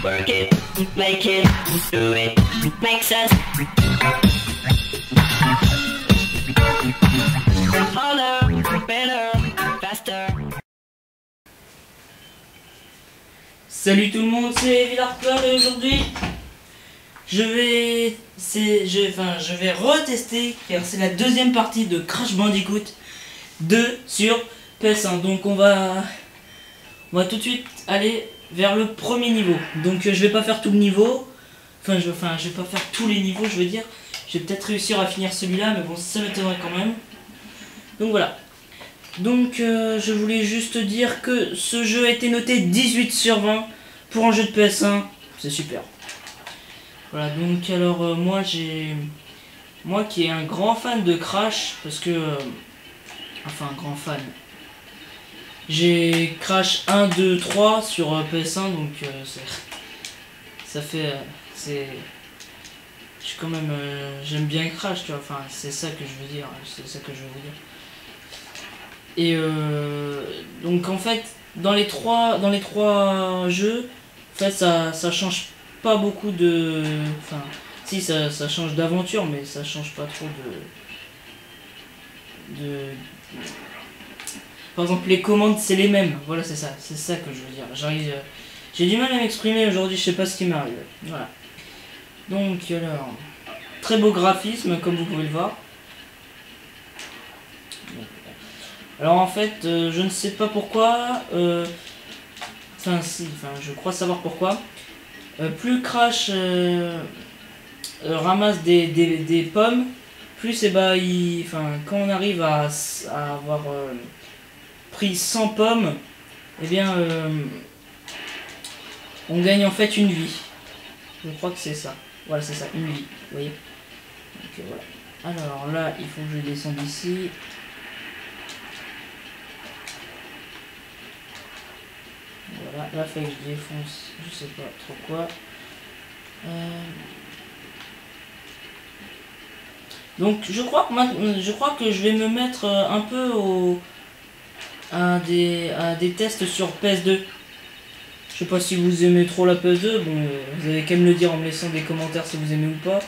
Work it, make it, do it, makes us harder, better, faster. Salut tout le monde, c'est Villarpeur et aujourd'hui je vais retester car c'est la deuxième partie de Crash Bandicoot 2 sur PS1. Donc on va tout de suite aller vers le premier niveau. Donc je vais pas faire tout le niveau, je vais pas faire tous les niveaux, je veux dire. Je vais peut-être réussir à finir celui-là, mais bon, ça m'étonnerait quand même. Donc voilà. Donc je voulais juste dire que ce jeu a été noté 18 sur 20 pour un jeu de PS1, c'est super. Voilà, donc alors moi qui est un grand fan de Crash, parce que un grand fan. J'ai Crash 1, 2, 3 sur PS1, donc ça fait quand même j'aime bien Crash, tu vois, enfin c'est ça que je veux dire, vous dire. Et donc en fait dans les trois jeux, en fait ça change pas beaucoup de, enfin si ça change d'aventure, mais ça change pas trop de par exemple les commandes c'est les mêmes, voilà, c'est ça que je veux dire. J'ai du mal à m'exprimer aujourd'hui, je sais pas ce qui m'arrive. Voilà. Donc alors, très beau graphisme comme vous pouvez le voir. Alors en fait, je ne sais pas pourquoi, je crois savoir pourquoi. Plus Crash ramasse des pommes, plus quand on arrive à avoir pris 100 pommes, eh bien on gagne en fait une vie. Je crois que c'est ça. Voilà, c'est ça, une vie, vous voyez. Donc voilà. Alors là, il faut que je descende ici. Voilà, là fait que je défonce, je sais pas trop quoi. Donc je crois que je vais me mettre un peu à des tests sur PS2. Je sais pas si vous aimez trop la PS2, bon vous avez qu'à me le dire en me laissant des commentaires si vous aimez ou pas.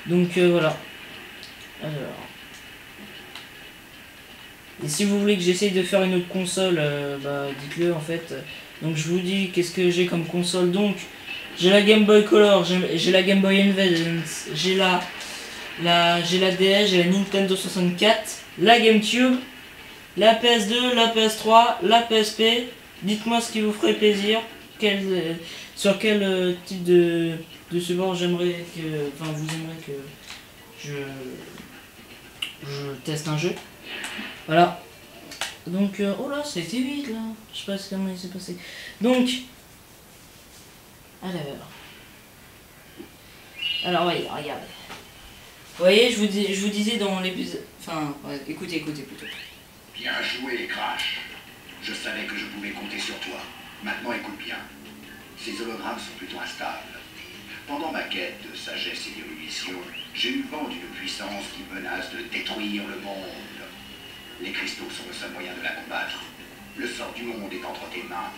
Donc voilà. Alors. Et si vous voulez que j'essaye de faire une autre console, dites-le en fait. Donc je vous dis qu'est-ce que j'ai comme console. Donc j'ai la Game Boy Color, j'ai la Game Boy Advance, j'ai la DS, j'ai la Nintendo 64, la GameCube, la PS2, la PS3, la PSP. Dites-moi ce qui vous ferait plaisir, sur quel type de support vous aimeriez que je teste un jeu. Voilà. Donc, oh là, ça a été vite là. Je sais pas comment il s'est passé. Donc, alors oui, regardez. Vous voyez, je vous disais dans l'épisode. Enfin, ouais, écoutez plutôt. Bien joué, Crash. Je savais que je pouvais compter sur toi. Maintenant, écoute bien. Ces hologrammes sont plutôt instables. Pendant ma quête de sagesse et d'érudition, j'ai eu vent d'une puissance qui menace de détruire le monde. Les cristaux sont le seul moyen de la combattre. Le sort du monde est entre tes mains.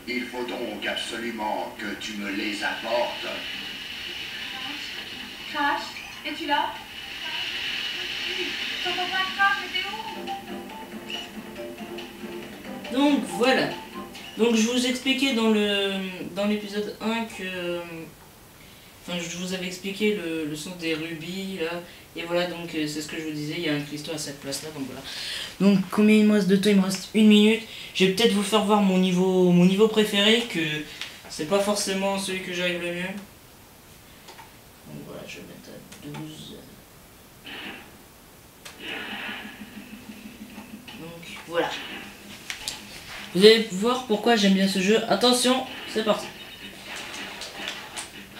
Il faut donc absolument que tu me les apportes. Crash, es-tu là? Ton copain Crash était où? Donc voilà. Donc je vous expliquais dans l'épisode 1 que... je vous avais expliqué le sens des rubis là. Et voilà, donc c'est ce que je vous disais, il y a un cristaux à cette place là, donc voilà. Donc combien il me reste de temps? Il me reste 1 minute. Je vais peut-être vous faire voir mon niveau préféré, que c'est pas forcément celui que j'arrive le mieux. Donc voilà, je vais mettre à 12. Donc voilà. Vous allez voir pourquoi j'aime bien ce jeu. Attention, c'est parti.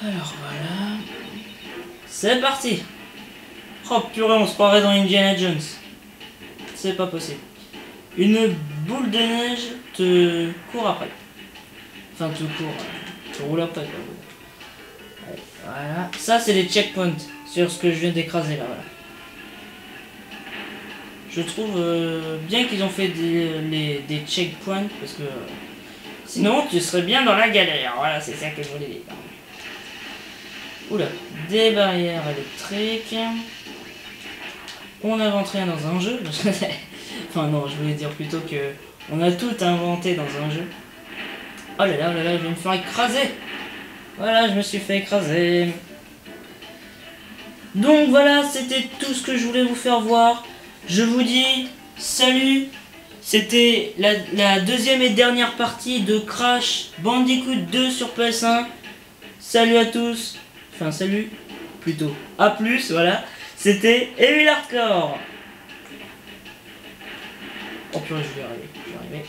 Alors voilà. C'est parti. Oh purée, on se croirait dans Indiana Jones. C'est pas possible. Une boule de neige te court après. Enfin, te roule après quoi. Ouais, voilà. Ça c'est les checkpoints sur ce que je viens d'écraser là, voilà. Je trouve bien qu'ils ont fait des checkpoints, parce que Sinon, tu serais bien dans la galère. Voilà, c'est ça que je voulais dire. Oula, des barrières électriques. On n'invente rien dans un jeu. Enfin non, je voulais dire plutôt que on a tout inventé dans un jeu. Oh là là, oh là là, je vais me faire écraser. Voilà, je me suis fait écraser. Donc voilà, c'était tout ce que je voulais vous faire voir. Je vous dis salut. C'était la deuxième et dernière partie de Crash Bandicoot 2 sur PS1. Salut à tous. Enfin salut, plutôt. A plus, voilà. C'était Evil Hardcore. Oh purée, je vais y arriver.